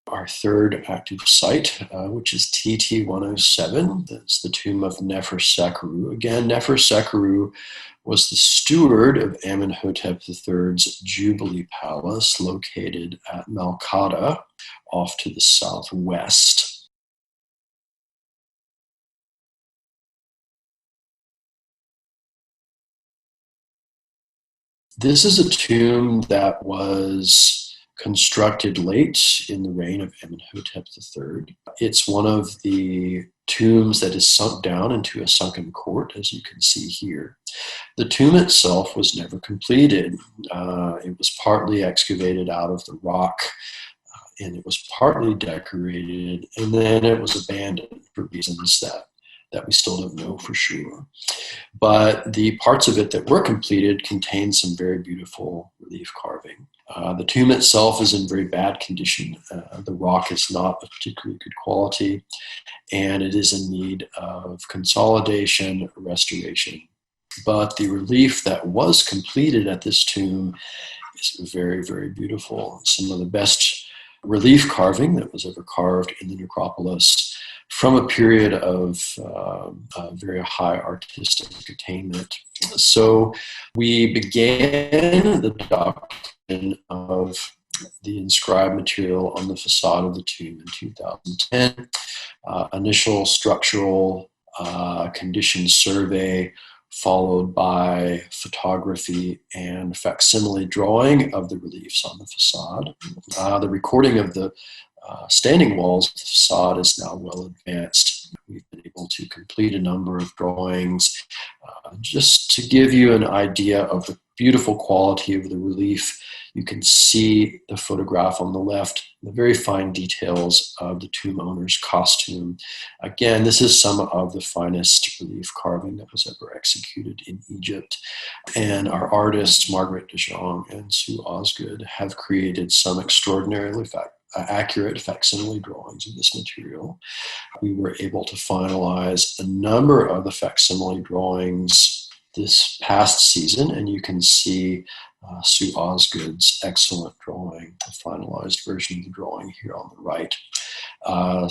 our third active site, which is TT107. That's the tomb of Nefersekheru. Again, Nefersekheru was the steward of Amenhotep III's Jubilee Palace, located at Malkata, off to the southwest. This is a tomb that was constructed late in the reign of Amenhotep III. It's one of the tombs that is sunk down into a sunken court, as you can see here. The tomb itself was never completed. It was partly excavated out of the rock, and it was partly decorated, and then it was abandoned for reasons that we still don't know for sure. But the parts of it that were completed contain some very beautiful relief carving. The tomb itself is in very bad condition. The rock is not of particularly good quality, and it is in need of consolidation, restoration. But the relief that was completed at this tomb is very, very beautiful. Some of the best relief carving that was ever carved in the necropolis from a period of very high artistic attainment. So we began the documentation of the inscribed material on the facade of the tomb in 2010. Initial structural condition survey, followed by photography and facsimile drawing of the reliefs on the facade. The recording of the standing walls of the facade is now well advanced. We've been able to complete a number of drawings just to give you an idea of the beautiful quality of the relief. You can see the photograph on the left, the very fine details of the tomb owner's costume. Again, this is some of the finest relief carving that was ever executed in Egypt. And our artists, Margaret de Jong and Sue Osgood, have created some extraordinarily accurate facsimile drawings of this material. We were able to finalize a number of the facsimile drawings this past season, and you can see Sue Osgood's excellent drawing, the finalized version of the drawing here on the right.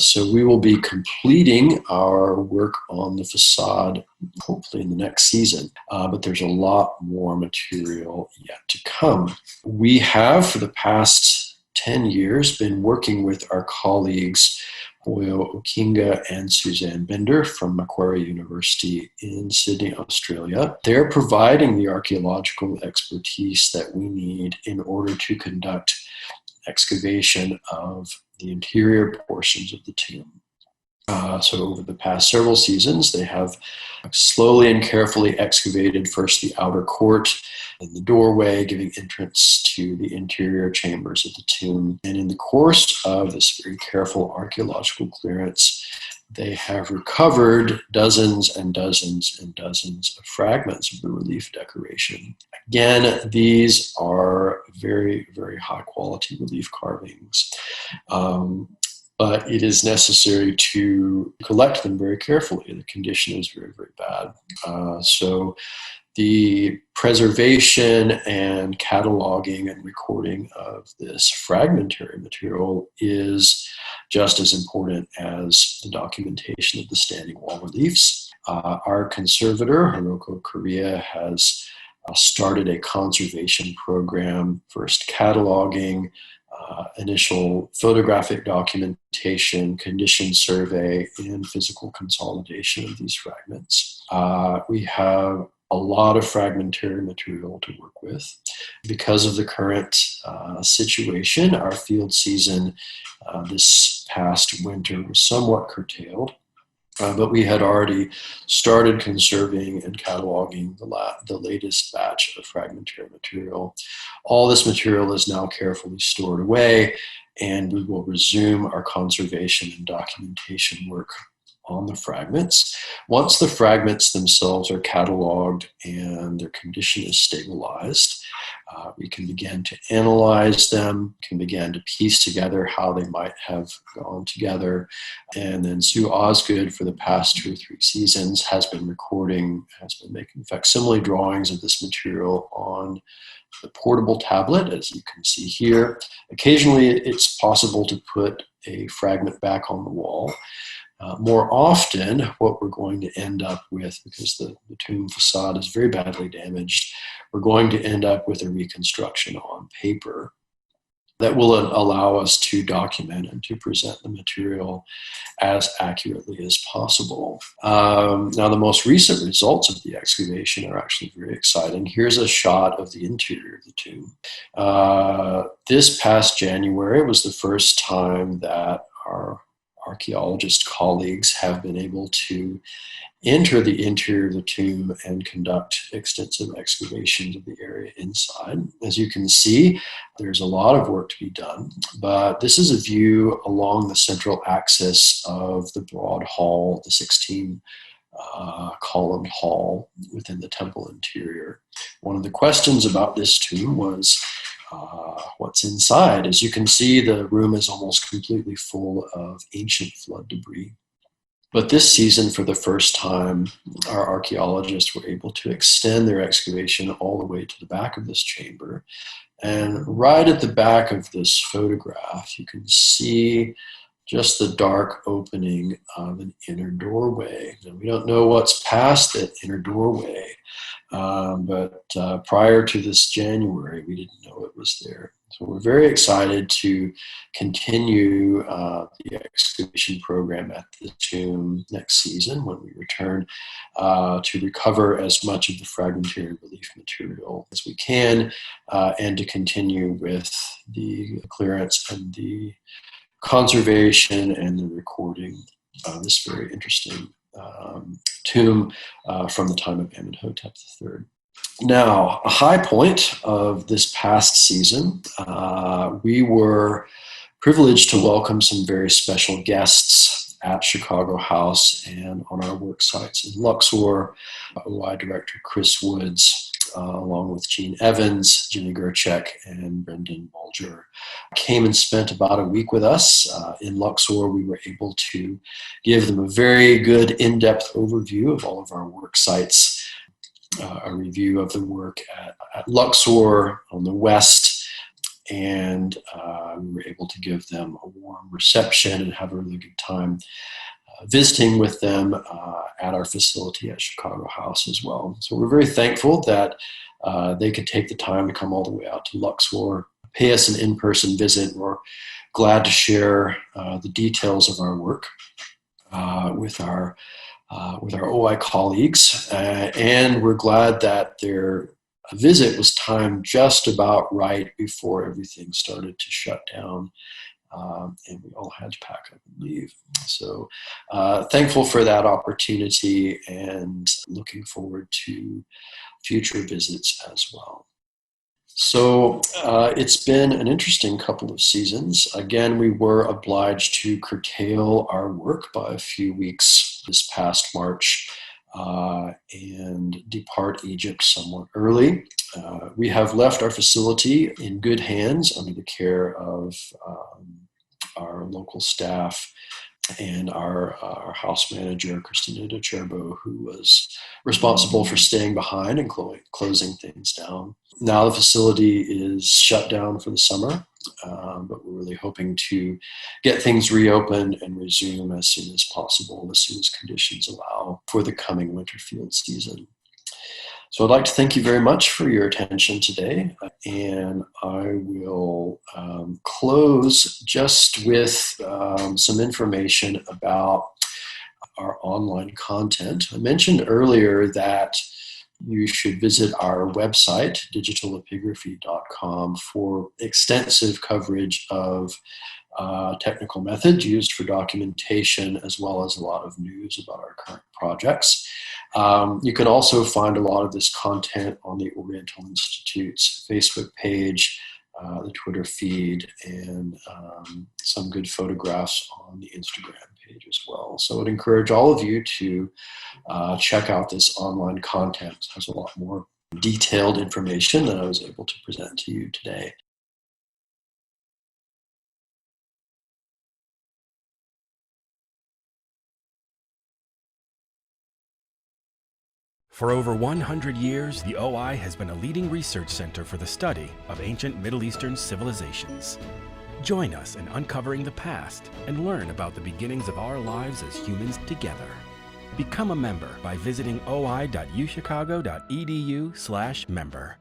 So we will be completing our work on the facade hopefully in the next season, but there's a lot more material yet to come. We have, for the past 10 years, been working with our colleagues Oyo Okinga and Suzanne Bender from Macquarie University in Sydney, Australia. They're providing the archaeological expertise that we need in order to conduct excavation of the interior portions of the tomb. So over the past several seasons, they have slowly and carefully excavated first the outer court and the doorway, giving entrance to the interior chambers of the tomb. And in the course of this very careful archaeological clearance, they have recovered dozens and dozens and dozens of fragments of the relief decoration. Again, these are very, very high quality relief carvings. But it is necessary to collect them very carefully. The condition is very, very bad. So the preservation and cataloging and recording of this fragmentary material is just as important as the documentation of the standing wall reliefs. Our conservator, Hiroko Korea, has started a conservation program, first cataloging, initial photographic documentation, condition survey, and physical consolidation of these fragments. We have a lot of fragmentary material to work with. Because of the current situation, our field season this past winter was somewhat curtailed. But we had already started conserving and cataloging the latest batch of fragmentary material. All this material is now carefully stored away, and we will resume our conservation and documentation work on the fragments. Once the fragments themselves are cataloged and their condition is stabilized, We can begin to analyze them, can begin to piece together how they might have gone together. And then Sue Osgood, for the past 2 or 3 seasons, has been making facsimile drawings of this material on the portable tablet, as you can see here. Occasionally, it's possible to put a fragment back on the wall. More often, what we're going to end up with, because the tomb facade is very badly damaged, we're going to end up with a reconstruction on paper that will allow us to document and to present the material as accurately as possible. Now, the most recent results of the excavation are actually very exciting. Here's a shot of the interior of the tomb. This past January was the first time that our archaeologist colleagues have been able to enter the interior of the tomb and conduct extensive excavations of the area inside. As you can see, there's a lot of work to be done, but this is a view along the central axis of the broad hall, the 16 columned hall within the temple interior. One of the questions about this tomb was what's inside. As you can see, the room is almost completely full of ancient flood debris. But this season, for the first time, our archaeologists were able to extend their excavation all the way to the back of this chamber. And right at the back of this photograph, you can see just the dark opening of an inner doorway. Now, we don't know what's past that inner doorway, but prior to this January, we didn't know it was there. So we're very excited to continue the excavation program at the tomb next season when we return to recover as much of the fragmentary relief material as we can, and to continue with the clearance and the conservation and the recording of this very interesting tomb from the time of Amenhotep III. Now, a high point of this past season, we were privileged to welcome some very special guests at Chicago House and on our work sites in Luxor. OI Director Chris Woods, along with Gene Evans, Jenny Gerchek, and Brendan Bulger, came and spent about a week with us. In Luxor, we were able to give them a very good in-depth overview of all of our work sites, a review of the work at Luxor on the west, and we were able to give them a warm reception and have a really good time visiting with them at our facility at Chicago House as well. So we're very thankful that they could take the time to come all the way out to Luxor, pay us an in-person visit. We're glad to share the details of our work with our OI colleagues, and we're glad that their visit was timed just about right before everything started to shut down, and we all had to pack up and leave. So thankful for that opportunity and looking forward to future visits as well. So it's been an interesting couple of seasons. Again, we were obliged to curtail our work by a few weeks this past March and depart Egypt somewhat early. We have left our facility in good hands under the care of our local staff and our house manager, Christina DeCerbo, who was responsible for staying behind and closing things down. Now the facility is shut down for the summer, but we're really hoping to get things reopened and resume as soon as possible, as soon as conditions allow for the coming winter field season. So I'd like to thank you very much for your attention today, and I will close just with some information about our online content. I mentioned earlier that you should visit our website, digitalepigraphy.com, for extensive coverage of technical methods used for documentation, as well as a lot of news about our current projects. You can also find a lot of this content on the Oriental Institute's Facebook page, the Twitter feed, and some good photographs on the Instagram page as well. So I'd encourage all of you to check out this online content. There's a lot more detailed information that I was able to present to you today. For over 100 years, the OI has been a leading research center for the study of ancient Middle Eastern civilizations. Join us in uncovering the past and learn about the beginnings of our lives as humans together. Become a member by visiting oi.uchicago.edu/member.